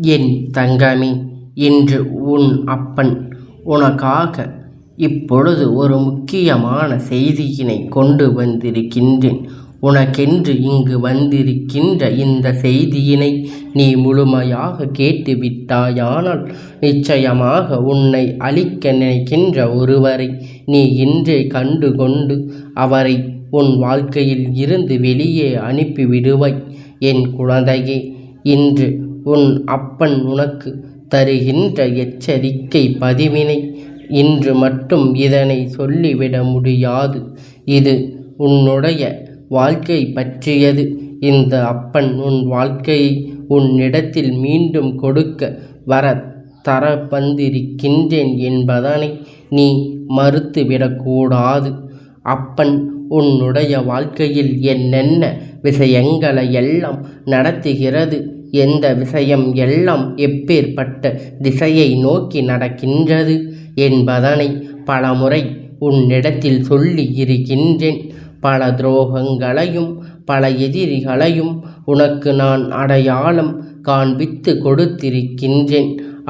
என் தங்கமே, இன்று உன் அப்பன் உனக்காக இப்பொழுது ஒரு முக்கியமான செய்தியினை கொண்டு வந்திருக்கின்றேன். உனக்கென்று இங்கு வந்திருக்கின்ற இந்த செய்தியினை நீ முழுமையாக கேட்டுவிட்டாயானால் நிச்சயமாக உன்னை அழிக்க நினைக்கின்ற ஒருவரை நீ இன்றே கண்டு கொண்டு அவரை உன் வாழ்க்கையில் இருந்து வெளியே அனுப்பிவிடுவாய். என் குழந்தையே, இன்று உன் அப்பன் உனக்கு தருகின்ற எச்சரிக்கை பதிவினை இன்று மட்டும் இதனை சொல்லிவிட முடியாது. இது உன்னுடைய வாழ்க்கை பற்றியது. இந்த அப்பன் உன் வாழ்க்கையை உன்னிடத்தில் மீண்டும் கொடுக்க தர வந்திருக்கின்றேன் என்பதனை நீ மறுத்துவிடக்கூடாது. அப்பன் உன்னுடைய வாழ்க்கையில் என்னென்ன விஷயங்களை எல்லாம் நடத்துகிறது, எந்த விஷயம் எல்லாம் எப்பேற்பட்ட திசையை நோக்கி நடக்கின்றது என்பதனை பலமுறை உன்னிடத்தில் சொல்லி இருக்கின்றேன். பல துரோகங்களையும் பல எதிரிகளையும் உனக்கு நான் அடையாளம் காண்பித்து கொடுத்திருக்கின்றேன்.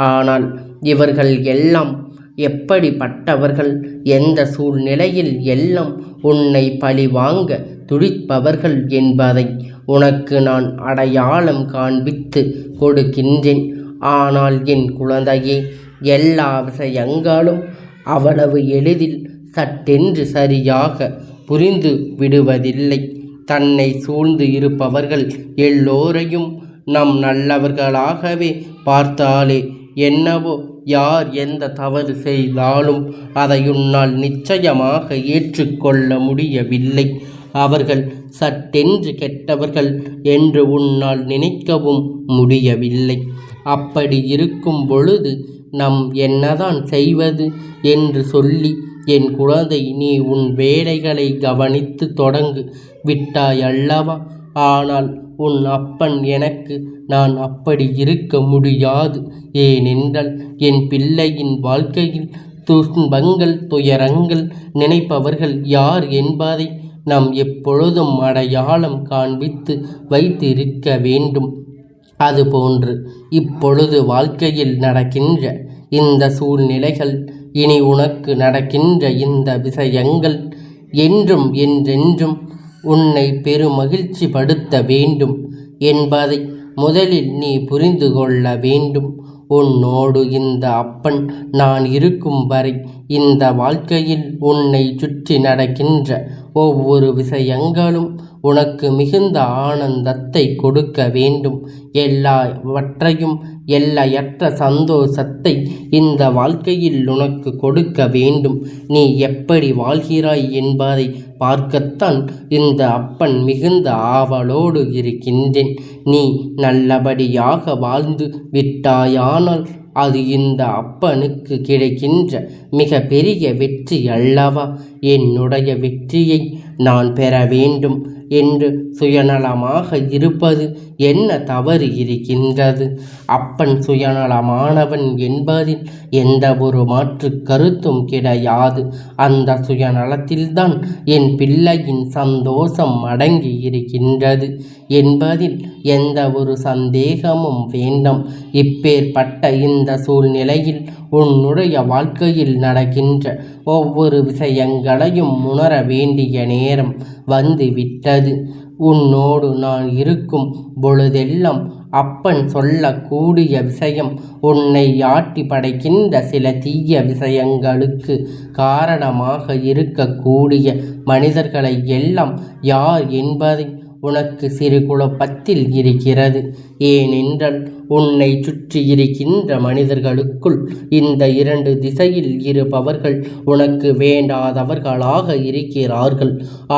ஆனால் இவர்கள் எல்லாம் எப்படிப்பட்டவர்கள், எந்த சூழ்நிலையில் எல்லாம் உன்னை பழி வாங்க துடிப்பவர்கள் என்பதை உனக்கு நான் அடையாளம் காண்பித்து கொடுக்கின்றேன். ஆனால் என் குழந்தையே, எல்லா விஷயங்களும் அவ்வளவு எளிதில் சட்டென்று சரியாக புரிந்து விடுவதில்லை. தன்னை சூழ்ந்து இருப்பவர்கள் எல்லோரையும் நம் நல்லவர்களாகவே பார்த்தாலே என்னவோ, யார் எந்த தவறு செய்தாலும் அதை உன்னால் நிச்சயமாக ஏற்றுக்கொள்ள முடியவில்லை. அவர்கள் சட்டென்று கெட்டவர்கள் என்று உன்னால் நினைக்கவும் முடியவில்லை. அப்படி இருக்கும் பொழுது நம் என்னதான் செய்வது என்று சொல்லி என் குழந்தை, நீ உன் வேலைகளை கவனித்து தொடங்கு விட்டாய் அல்லவா? ஆனால் உன் அப்பன் எனக்கு நான் அப்படி இருக்க முடியாது. ஏனென்றால் என் பிள்ளையின் வாழ்க்கையில் துன்பங்கள் துயரங்கள் நினைப்பவர்கள் யார் என்பதை நாம் எப்பொழுதும் அடையாளம் காண்பித்து வைத்திருக்க வேண்டும். அதுபோன்று இப்பொழுது வாழ்க்கையில் நடக்கின்ற இந்த சூழ்நிலைகள், இனி உனக்கு நடக்கின்ற இந்த விஷயங்கள் என்றும் என்றென்றும் உன்னை பெருமகிழ்ச்சி படுத்த வேண்டும் என்பதை முதலில் நீ புரிந்து கொள்ள வேண்டும். உன்னோடு இந்த அப்பன் நான் இருக்கும் வரை இந்த வாழ்க்கையில் உன்னை சுற்றி நடக்கின்ற ஒவ்வொரு விஷயங்களும் உனக்கு மிகுந்த ஆனந்தத்தை கொடுக்க வேண்டும். எல்லாவற்றையும் எல்லையற்ற சந்தோஷத்தை இந்த வாழ்க்கையில் உனக்கு கொடுக்க வேண்டும். நீ எப்படி வாழ்கிறாய் என்பதை பார்க்கத்தான் இந்த அப்பன் மிகுந்த ஆவலோடு இருக்கின்றேன். நீ நல்லபடியாக வாழ்ந்து விட்டாயானால் அது இந்த அப்பனுக்கு கிடைக்கின்ற மிக பெரிய வெற்றி அல்லவா? என்னுடைய வெற்றியை நான் பெற வேண்டும் என்று சுயநலமாக இருப்பது என்ன தவறு இருக்கின்றது? அப்பன் சுயநலமானவன் என்பதில் எந்த ஒரு மாற்று கருத்தும் கிடையாது. அந்த சுயநலத்தில்தான் என் பிள்ளையின் சந்தோஷம் அடங்கி இருக்கின்றது என்பதில் எந்த ஒரு சந்தேகமும் வேண்டாம். இப்பேற்பட்ட இந்த சூழ்நிலையில் உன்னுடைய வாழ்க்கையில் நடக்கின்ற ஒவ்வொரு விஷயங்களையும் உணர வேண்டிய நேரம் வந்துவிட்டது. உன்னோடு நான் இருக்கும் பொழுதெல்லாம் அப்பன் சொல்லக்கூடிய விஷயம் உன்னை ஆட்டி படைக்கின்ற சில தீய விஷயங்களுக்கு காரணமாக இருக்கக்கூடிய மனிதர்களை எல்லாம் யார் என்பதை உனக்கு சிறு குழப்பத்தில் இருக்கிறது. ஏனென்றால் உன்னை சுற்றி இருக்கின்ற மனிதர்களுக்குள் இந்த இரண்டு திசையில் இருப்பவர்கள் உனக்கு வேண்டாதவர்களாக இருக்கிறார்கள்.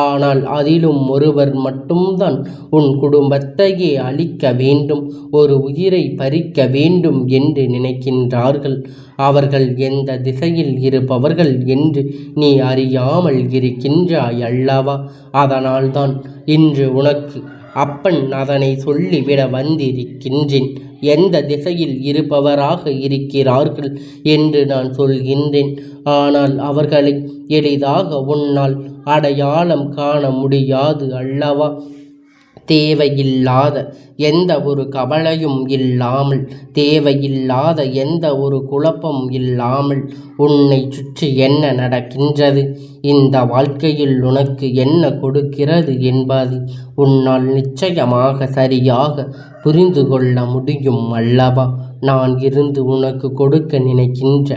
ஆனால் அதிலும் ஒருவர் மட்டும்தான் உன் குடும்பத்தையே அழிக்க வேண்டும், ஒரு உயிரை பறிக்க வேண்டும் என்று நினைக்கின்றார்கள். அவர்கள் எந்த திசையில் இருப்பவர்கள் என்று நீ அறியாமல் இருக்கின்றாய் அல்லவா? அதனால்தான் இன்று உனக்கு அப்பன் அதனை சொல்லிவிட வந்திருக்கின்றேன். எந்த திசையில் இருப்பவராக இருக்கிறார்கள் என்று நான் சொல்கின்றேன். ஆனால் அவர்களை எளிதாக உன்னால் அடையாளம் காண முடியாது அல்லவா? தேவையில்லாத எந்த ஒரு கவலையும் இல்லாமல், தேவையில்லாத எந்த ஒரு குழப்பம் இல்லாமல் உன்னை சுற்றி என்ன நடக்கின்றது, இந்த வாழ்க்கையில் உனக்கு என்ன கொடுக்கிறது என்பதை உன்னால் நிச்சயமாக சரியாக புரிந்து கொள்ள முடியும் அல்லவா? நான் இருந்து உனக்கு கொடுக்க நினைக்கின்ற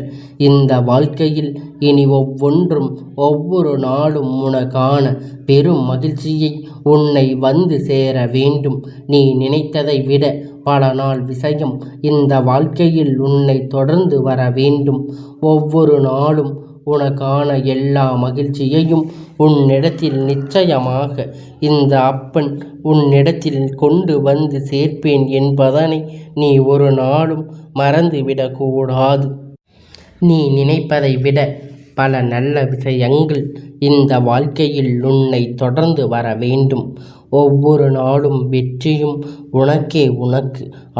இந்த வாழ்க்கையில் இனி ஒவ்வொன்றும் ஒவ்வொரு நாளும் உனக்கான பெரும் மகிழ்ச்சியை உன்னை வந்து சேர வேண்டும். நீ நினைத்ததை விட பல நாள் விஷயம் இந்த வாழ்க்கையில் உன்னை தொடர்ந்து வர வேண்டும். ஒவ்வொரு நாளும் உனக்கான எல்லா மகிழ்ச்சியையும் உன்னிடத்தில் நிச்சயமாக இந்த அப்பன் உன்னிடத்தில் கொண்டு வந்து சேர்ப்பேன் என்பதனை நீ ஒரு நாளும் மறந்துவிடக்கூடாது. நீ நினைப்பதை விட பல நல்ல விஷயங்கள் இந்த வாழ்க்கையில் உன்னை தொடர்ந்து வர வேண்டும். ஒவ்வொரு நாளும் வெற்றியும் உனக்கு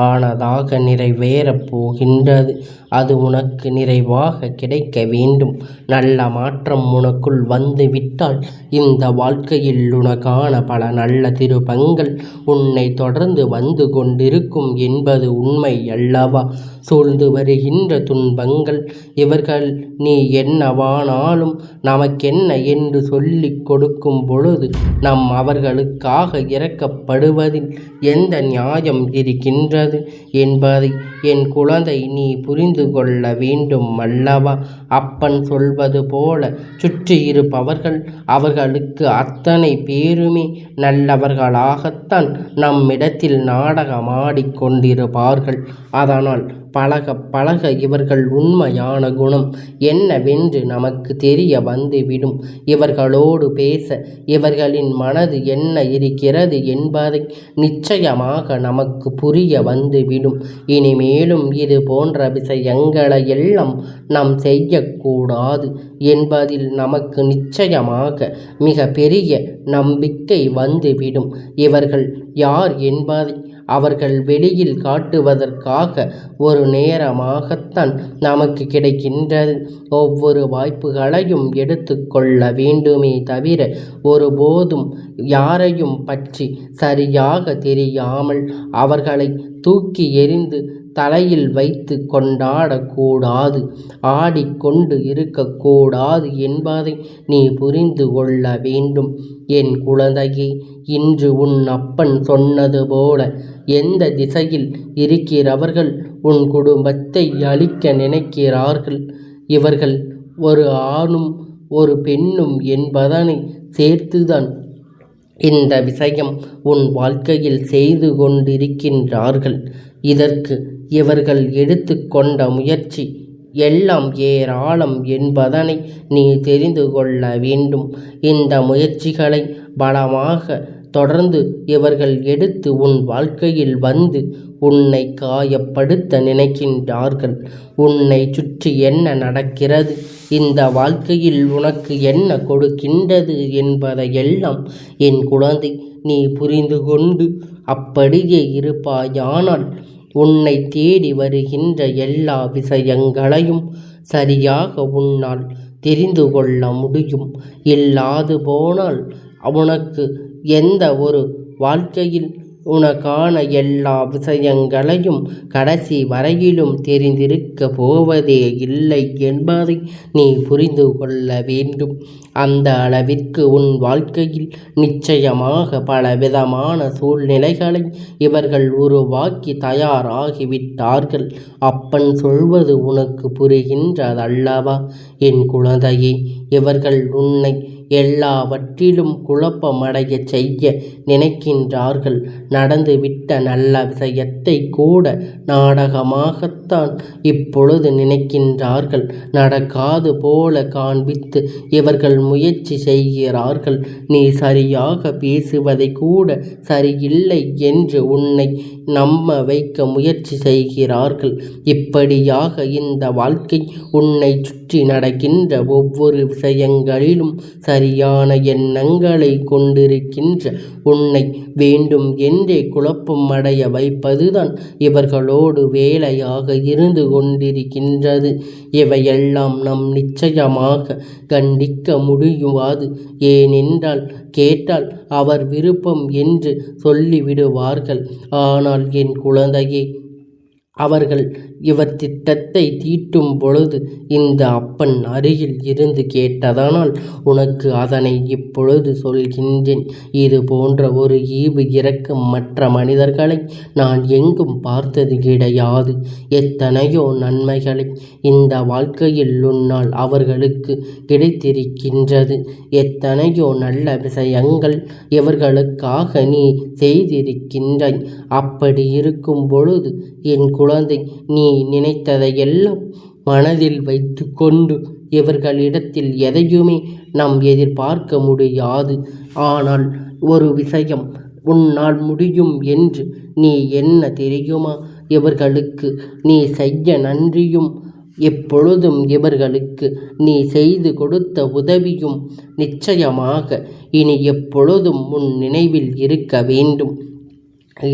ஆனதாக நிறைவேறப் போகின்றது. அது உனக்கு நிறைவாக கிடைக்க வேண்டும். நல்ல மாற்றம் உனக்குள் வந்து விட்டால் இந்த வாழ்க்கையில் உனக்கான பல நல்ல திருப்பங்கள் உன்னை தொடர்ந்து வந்து கொண்டிருக்கும் என்பது உண்மை அல்லவா? சூழ்ந்து வருகின்ற துன்பங்கள் இவர்கள் நீ என்னவானாலும் நமக்கென்ன என்று சொல்லிக் கொடுக்கும் பொழுது நம் அவர்களுக்காக இறக்கப்படுவதில் எந்த நியாயம் இருக்கின்றது என்பதை என் குழந்தை நீ புரிந்து கொள்ள வேண்டும் அல்லவா? அப்பன் சொல்வது போல சுற்றி இருப்பவர்கள் அவர்களுக்கு அத்தனை பேருமே நல்லவர்களாகத்தான் நம்மிடத்தில் நாடகமாடிக் கொண்டிருப்பார்கள். அதனால் பழக பழக இவர்கள் உண்மையான குணம் என்னவென்று நமக்கு தெரிய வந்துவிடும். இவர்களோடு பேச இவர்களின் மனது என்ன இருக்கிறது என்பதை நிச்சயமாக நமக்கு புரிய வந்துவிடும். இனிமேலும் இது போன்ற விஷயங்களை எல்லாம் நாம் செய்யக்கூடாது என்பதில் நமக்கு நிச்சயமாக மிக பெரிய நம்பிக்கை வந்துவிடும். இவர்கள் யார் என்பதை அவர்கள் வெளியில் காட்டுவதற்காக ஒரு நேரமாகத்தான் நமக்கு கிடைக்கின்றது. ஒவ்வொரு வாய்ப்புகளையும் எடுத்துக்கொள்ள வேண்டுமே தவிர ஒருபோதும் யாரையும் பற்றி சரியாக தெரியாமல் அவர்களை தூக்கி எறிந்து தலையில் வைத்து கொண்டாடக்கூடாது, ஆடிக்கொண்டு இருக்கக்கூடாது என்பதை நீ புரிந்து கொள்ள வேண்டும். என் குழந்தையே, இன்று உன் அப்பன் சொன்னது போல எந்த திசையில் இருக்கிறவர்கள் உன் குடும்பத்தை அழிக்க நினைக்கிறார்கள், இவர்கள் ஒரு ஆணும் ஒரு பெண்ணும் என்பதனை சேர்த்துதான் இந்த விஷயம் உன் வாழ்க்கையில் செய்து கொண்டிருக்கின்றார்கள். இதற்கு இவர்கள் எடுத்துக்கொண்ட முயற்சி எல்லாம் ஏராளம் என்பதனை நீ தெரிந்து கொள்ள வேண்டும். இந்த முயற்சிகளை பலமாக தொடர்ந்து இவர்கள் எடுத்து உன் வாழ்க்கையில் வந்து உன்னை காயப்படுத்த நினைக்கின்றார்கள். உன்னை சுற்றி என்ன நடக்கிறது, இந்த வாழ்க்கையில் உனக்கு என்ன கொடுக்கின்றது என்பதையெல்லாம் என் குழந்தை நீ புரிந்து கொண்டு அப்படியே இருப்பாயானால் உன்னை தேடி வருகின்ற எல்லா விஷயங்களையும் சரியாக உன்னால் தெரிந்து கொள்ள முடியும். இல்லாது போனால் உனக்கு எந்த ஒரு வாழ்க்கையில் உனக்கான எல்லா விஷயங்களையும் கடைசி வரையிலும் தெரிந்திருக்க போவதே இல்லை என்பதை நீ புரிந்து கொள்ள வேண்டும். அந்த அளவிற்கு உன் வாழ்க்கையில் நிச்சயமாக பலவிதமான சூழ்நிலைகளை இவர்கள் உருவாக்கி தயாராகிவிட்டார்கள். அப்பன் சொல்வது உனக்கு புரிகின்றதல்லவா என் குழந்தையே? இவர்கள் உன்னை எல்லாவற்றிலும் குழப்பமடைய செய்ய நினைக்கின்றார்கள். நடந்துவிட்ட நல்ல விஷயத்தை கூட நாடகமாகத்தான் இப்பொழுது நினைக்கின்றார்கள். நடக்காது போல காண்பித்து இவர்கள் முயற்சி செய்கிறார்கள். நீ சரியாக பேசுவதை கூட சரியில்லை என்று உன்னை நம்ப வைக்க முயற்சி செய்கிறார்கள். இப்படியாக இந்த வாழ்க்கை உன்னை சுற்றி நடக்கின்ற ஒவ்வொரு விஷயங்களிலும் சரியான எண்ணங்களை கொண்டிருக்கின்ற உன்னை வேண்டும் என்றே குழப்பம் அடைய வைப்பதுதான் இவர்களோடு வேலையாக இருந்து கொண்டிருக்கின்றது. இவையெல்லாம் நம் நிச்சயமாக கண்டிக்க முடியாது. ஏனென்றால் கேட்டால் அவர் விருப்பம் என்று சொல்லிவிடுவார்கள். ஆனால் என் குழந்தையே, அவர்கள் இவர் திட்டத்தை தீட்டும் பொழுது இந்த அப்பன் அருகில் இருந்து கேட்டதனால் உனக்கு அதனை இப்பொழுது சொல்கின்றேன். இது போன்ற ஒரு ஈவு இரக்கம் மற்ற மனிதர்களை நான் எங்கும் பார்த்தது கிடையாது. எத்தனையோ நன்மைகளை இந்த வாழ்க்கையில் உன்னால் அவர்களுக்கு கிடைத்திருக்கின்றது. எத்தனையோ நல்ல விஷயங்கள் இவர்களுக்காக நீ செய்திருக்கின்றாய். அப்படி இருக்கும் பொழுது என் குழந்தை, நீ நினைத்ததையெல்லாம் மனதில் வைத்து கொண்டு இவர்களிடத்தில் எதையுமே நாம் எதிர்பார்க்க முடியாது. ஆனால் ஒரு விஷயம் உன்னால் முடியும் என்று நீ என்ன தெரியுமா? இவர்களுக்கு நீ செய்ய நன்றியும் எப்பொழுதும் இவர்களுக்கு நீ செய்து கொடுத்த உதவியும் நிச்சயமாக இனி எப்பொழுதும் உன் நினைவில் இருக்க வேண்டும்.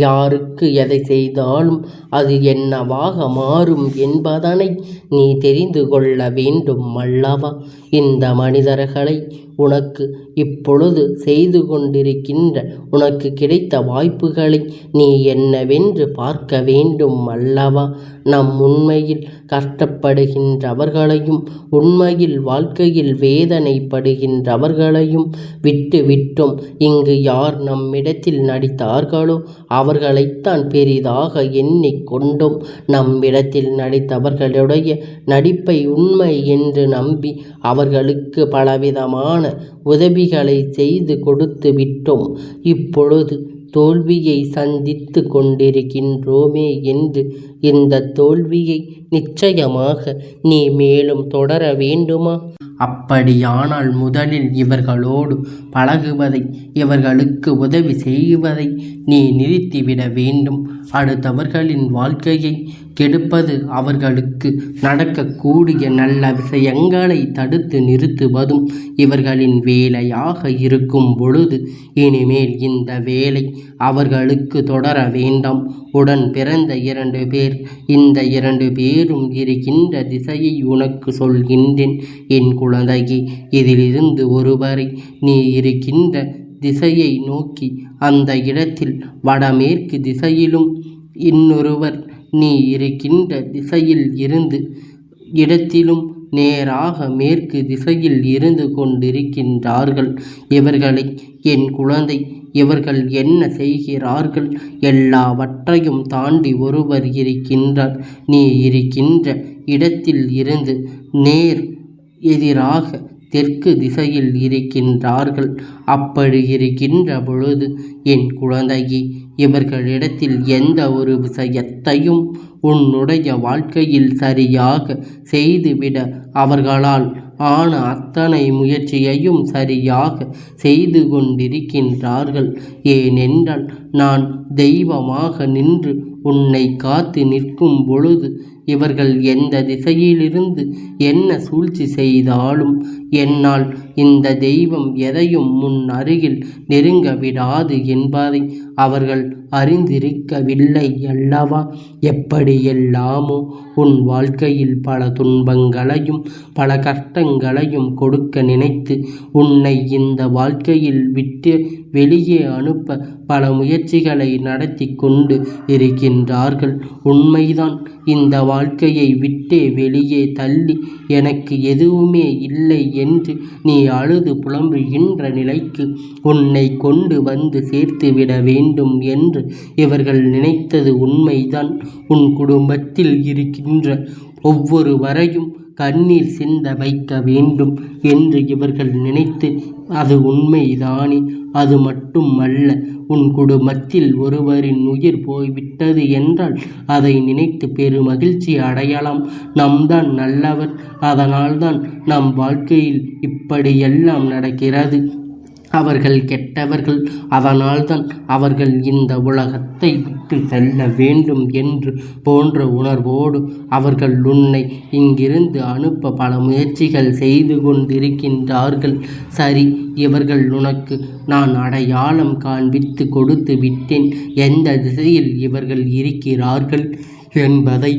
யாருக்கு எதை செய்தாலும் அது என்னவாக மாறும் என்பதனை நீ தெரிந்து கொள்ள வேண்டும் அல்லவா? இந்த மனிதர்களை உனக்கு இப்பொழுது செய்து கொண்டிருக்கின்ற உனக்கு கிடைத்த வாய்ப்புகளை நீ என்னவென்று பார்க்க வேண்டும் அல்லவா? நம் உண்மையில் கஷ்டப்படுகின்றவர்களையும் உண்மையில் வாழ்க்கையில் வேதனைப்படுகின்றவர்களையும் விட்டுவிட்டோம். இங்கு யார் நம்மிடத்தில் நடித்தார்களோ அவர்களைத்தான் பெரிதாக எண்ணிக்கொண்டோம். நம்மிடத்தில் நடித்தவர்களுடைய நடிப்பை உண்மை என்று நம்பி அவர்களுக்கு பலவிதமான உதவிகளை செய்து கொடுத்து விட்டோம். இப்பொழுது தோல்வியை சந்தித்து கொண்டிருக்கின்றோமே என்று இந்த தோல்வியை நிச்சயமாக நீ மேலும் தொடர வேண்டுமா? அப்படியானால் முதலில் இவர்களோடு பழகுவதை, இவர்களுக்கு உதவி செய்வதை நீ நிறுத்திவிட வேண்டும். அடுத்தவர்களின் வாழ்க்கையை கெடுப்பது, அவர்களுக்கு நடக்கக்கூடிய நல்ல விஷயங்களை தடுத்து நிறுத்துவதும் இவர்களின் வேலையாக இருக்கும் பொழுது இனிமேல் இந்த வேலை அவர்களுக்கு தொடர வேண்டாம். உடன் பிறந்த 2 பேர், இந்த 2 பேரும் இருக்கின்ற திசையை உனக்கு சொல்கின்றேன் என் குழந்தையே. இதிலிருந்து ஒருவரை நீ இருக்கின்ற திசையை நோக்கி அந்த இடத்தில் வடமேற்கு திசையிலும், இன்னொருவர் நீ இருக்கின்ற திசையில் இருந்து இடத்திலும் நேராக மேற்கு திசையில் இருந்து கொண்டிருக்கின்றார்கள். இவர்களை என் குழந்தை, இவர்கள் என்ன செய்கிறார்கள்? எல்லாவற்றையும் தாண்டி ஒருவர் இருக்கின்றார். நீ இருக்கின்ற இடத்தில் இருந்து நேர் எதிராக தெற்கு திசையில் இருக்கின்றார்கள். அப்படி இருக்கின்ற பொழுது என் குழந்தையே, இவர்களிடத்தில் எந்த ஒரு விஷயத்தையும் உன்னுடைய வாழ்க்கையில் சரியாக செய்துவிட அவர்களால் ஆன அத்தனை முயற்சியையும் சரியாக செய்து கொண்டிருக்கின்றார்கள். ஏனென்றால் நான் தெய்வமாக நின்று உன்னை காத்து நிற்கும் பொழுது இவர்கள் எந்த திசையிலிருந்து என்ன சூழ்ச்சி செய்தாலும் என்னால் இந்த தெய்வம் எதையும் முன் அருகில் நெருங்க விடாது என்பதை அவர்கள் அறிந்திருக்கவில்லை அல்லவா? எப்படியெல்லாமோ உன் வாழ்க்கையில் பல துன்பங்களையும் பல கஷ்டங்களையும் கொடுக்க நினைத்து உன்னை இந்த வாழ்க்கையில் விட்டு வெளியே அனுப்ப பல முயற்சிகளை நடத்தி கொண்டு இருக்கின்றார்கள். உண்மைதான். இந்த வாழ்க்கையை விட்டே வெளியே தள்ளி எனக்கு எதுவுமே இல்லை என்று நீ அழுது புலம்புகின்ற நிலைக்கு உன்னை கொண்டு வந்து சேர்த்துவிட வேண்டும் என்று இவர்கள் நினைத்தது உண்மைதான். உன் குடும்பத்தில் இருக்கின்ற ஒவ்வொருவரையும் கண்ணீர் சிந்த வைக்க வேண்டும் என்று இவர்கள் நினைத்து, அது உண்மைதானே? அது மட்டுமல்ல, உன் குடும்பத்தில் ஒருவரின் உயிர் போய்விட்டது என்றால் அதை நினைத்து பெருமகிழ்ச்சி அடையலாம். நாம் தான் நல்லவர், அதனால்தான் நம் வாழ்க்கையில் இப்படியெல்லாம் நடக்கிறது. அவர்கள் கெட்டவர்கள், அதனால்தான் அவர்கள் இந்த உலகத்தை விட்டு செல்ல வேண்டும் என்று போன்ற உணர்வோடு அவர்கள் உன்னை இங்கிருந்து அனுப்ப பல முயற்சிகள் செய்து கொண்டிருக்கின்றார்கள். சரி, இவர்கள் உனக்கு நான் அடையாளம் காண்பித்து கொடுத்து விட்டேன். எந்த திசையில் இவர்கள் இருக்கிறார்கள் என்பதை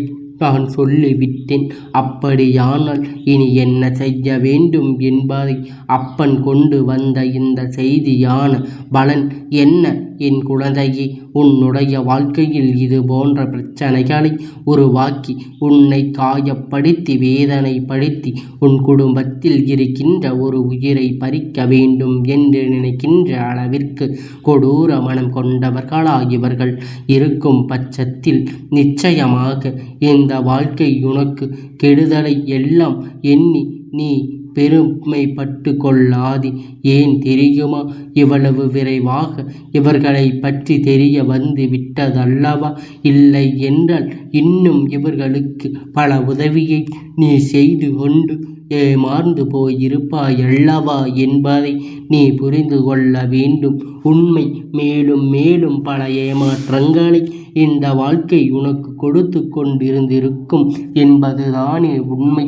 நான் சொல்லிவிட்டேன். அப்படியானால் இனி என்ன செய்ய வேண்டும் என்பதை அப்பன் கொண்டு வந்த இந்த செய்தியான பலன் என்ன? என் குழந்தையே, உன்னுடைய வாழ்க்கையில் இது போன்ற பிரச்சனைகளை உருவாக்கி உன்னை காயப்படுத்தி வேதனைப்படுத்தி உன் குடும்பத்தில் இருக்கின்ற ஒரு உயிரை பறிக்க வேண்டும் என்று நினைக்கின்ற அளவிற்கு கொடூர மனம் கொண்டவர்களா இவர்கள் இருக்கும் பட்சத்தில் நிச்சயமாக இந்த வாழ்க்கை உனக்கு கெடுதலை எல்லாம் எண்ணி நீ பெருமைப்பட்டு கொள்ளாதே. ஏன் தெரியுமா? இவ்வளவு விரைவாக இவர்களை பற்றி தெரிய வந்து விட்டதல்லவா? இல்லை என்றால் இன்னும் இவர்களுக்கு பல உதவியை நீ செய்து கொண்டு ஏமாந்து போயிருப்பாயல்லவா என்பதை நீ புரிந்து கொள்ள வேண்டும். உண்மை மேலும் மேலும் பல ஏமாற்றங்களை இந்த வாழ்க்கை உனக்கு கொடுத்து கொண்டிருந்திருக்கும் என்பதுதானே உண்மை.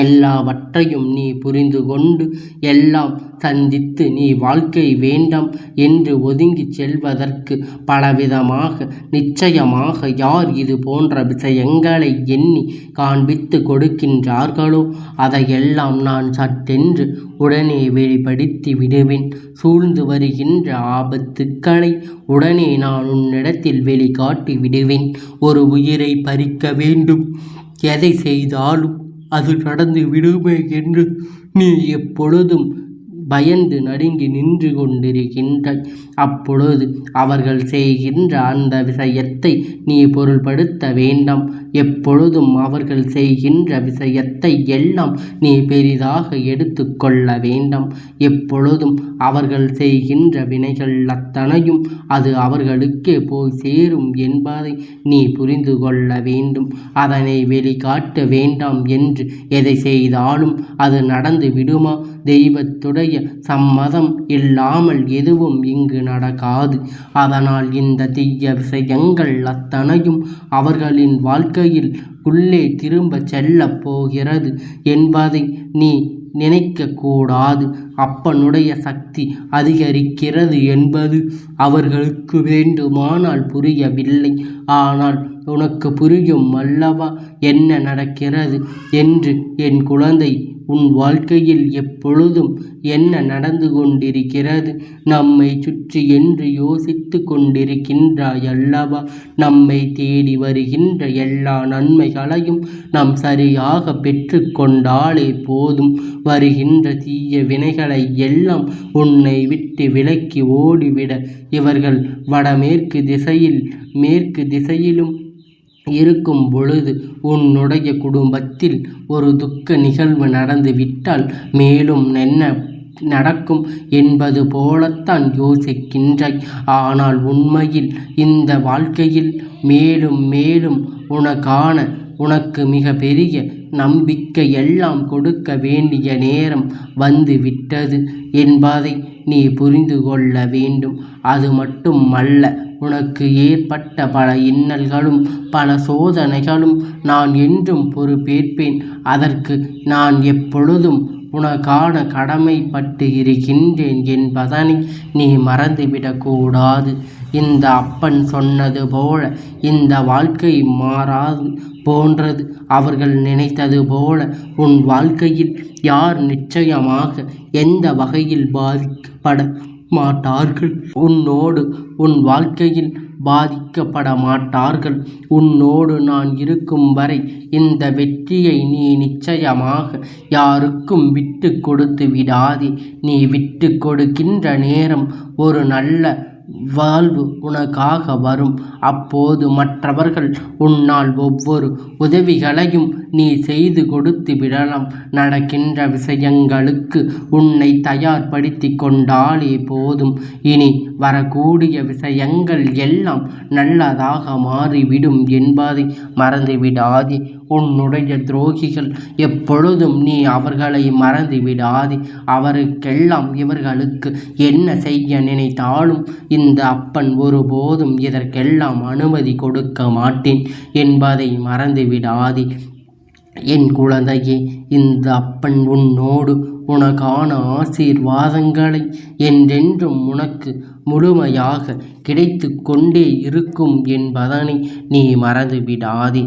எல்லாவற்றையும் நீ புரிந்து கொண்டு எல்லாம் சந்தித்து நீ வாழ்க்கை வேண்டாம் என்று ஒதுங்கி செல்வதற்கு பலவிதமாக நிச்சயமாக யார் இது போன்ற விஷயங்களை எண்ணி காண்பித்து கொடுக்கின்றார்களோ அதையெல்லாம் நான் சட்டென்று உடனே வெளிப்படுத்தி விடுவேன். சூழ்ந்து வருகின்ற ஆபத்துக்களை உடனே நான் உன்னிடத்தில் வெளிக்காட்டி விடுவேன். ஒரு உயிரை பறிக்க வேண்டும், எதை செய்தாலும் அது நடந்து விடுமே என்று நீ எப்பொழுதும் பயந்து நடுங்கி நின்று கொண்டிருக்கின்றாய். அப்பொழுது அவர்கள் செய்கின்ற அந்த விஷயத்தை நீ பொருள்படுத்த வேண்டாம். எப்பொழுதும் அவர்கள் செய்கின்ற விஷயத்தை எல்லாம் நீ பெரிதாக எடுத்து கொள்ள வேண்டாம். எப்பொழுதும் அவர்கள் செய்கின்ற வினைகள் அத்தனையும் அது அவர்களுக்கே போய் சேரும் என்பதை நீ புரிந்து கொள்ள வேண்டும். அதனை வெளிக்காட்ட வேண்டாம் என்று எதை செய்தாலும் அது நடந்து விடுமா? தெய்வத்துடைய சம்மதம் இல்லாமல் எதுவும் இங்கு நடக்காது. அதனால் இந்த தீய விஷயங்கள் அத்தனையும் அவர்களின் வாழ்க்கையில் உள்ளே திரும்ப செல்லப் போகிறது என்பதை நீ நினைக்கக்கூடாது. அப்பனுடைய சக்தி அதிகரிக்கிறது என்பது அவர்களுக்கு வேண்டுமானால் புரியவில்லை. ஆனால் உனக்கு புரியும் அல்லவா என்ன நடக்கிறது என்று. என் குழந்தை, உன் வாழ்க்கையில் எப்பொழுதும் என்ன நடந்து கொண்டிருக்கிறது, நம்மை சுற்றி என்று யோசித்து கொண்டிருக்கின்றாய் அல்லவா? நம்மை தேடி வருகின்ற எல்லா நன்மைகளையும் நாம் சரியாக பெற்று கொண்டாலே போதும். வருகின்ற தீய வினைகளை எல்லாம் உன்னை விட்டு விலக்கி ஓடிவிட இவர்கள் வடமேற்கு திசையில் மேற்கு திசையிலும் இருக்கும் பொழுது உன்னுடைய குடும்பத்தில் ஒரு துக்க நிகழ்வு நடந்துவிட்டால் மேலும் என்ன நடக்கும் என்பது போலத்தான் யோசிக்கின்றாய். ஆனால் உண்மையில் இந்த வாழ்க்கையில் மேலும் மேலும் உனக்கு மிக பெரிய நம்பிக்கை எல்லாம் கொடுக்க வேண்டிய நேரம் வந்து விட்டது என்பதை நீ புரிந்து கொள்ள வேண்டும். அது மட்டும் அல்ல, உனக்கு ஏற்பட்ட பல இன்னல்களும் பல சோதனைகளும் நான் என்றும் பொறுப்பேற்பேன். அதற்கு நான் எப்பொழுதும் உனக்கான கடமைப்பட்டு இருக்கின்றேன் என்பதனை நீ மறந்துவிடக்கூடாது. இந்த அப்பன் சொன்னது போல இந்த வாழ்க்கை மாறாது போன்றது. அவர்கள் நினைத்தது போல உன் வாழ்க்கையில் யார் நிச்சயமாக எந்த வகையில் பாதிக்கப்பட மாட்டார்கள். உன் வாழ்க்கையில் பாதிக்கப்பட மாட்டார்கள். உன்னோடு நான் இருக்கும் வரை இந்த வெற்றியை நீ நிச்சயமாக யாருக்கும் விட்டு கொடுத்து விடாதே. நீ விட்டு கொடுக்கின்ற நேரம் ஒரு நல்ல வாழ்வு உனக்காக வரும். அப்போது மற்றவர்கள் உன்னால் ஒவ்வொரு உதவிகளையும் நீ செய்து கொடுத்து விடலாம். நடக்கின்ற விஷயங்களுக்கு உன்னை தயார்படுத்தி கொண்டாலே போதும். இனி வரக்கூடிய விஷயங்கள் எல்லாம் நல்லதாக மாறிவிடும் என்பதை மறந்துவிடாதே. உன்னுடைய துரோகிகள் எப்பொழுதும் நீ அவர்களை மறந்துவிடாதே. அவருக்கெல்லாம் இவர்களுக்கு என்ன செய்ய நினைத்தாலும் இந்த அப்பன் ஒருபோதும் இதற்கெல்லாம் அனுமதி கொடுக்க மாட்டேன் என்பதை மறந்துவிடாதே. என் குழந்தையே, இந்த அப்பன் உன்னோடு உனக்கான ஆசீர்வாதங்களை என்றென்றும் உனக்கு முழுமையாக கிடைத்து கொண்டே இருக்கும் என்பதனை நீ மறந்துவிடாதே.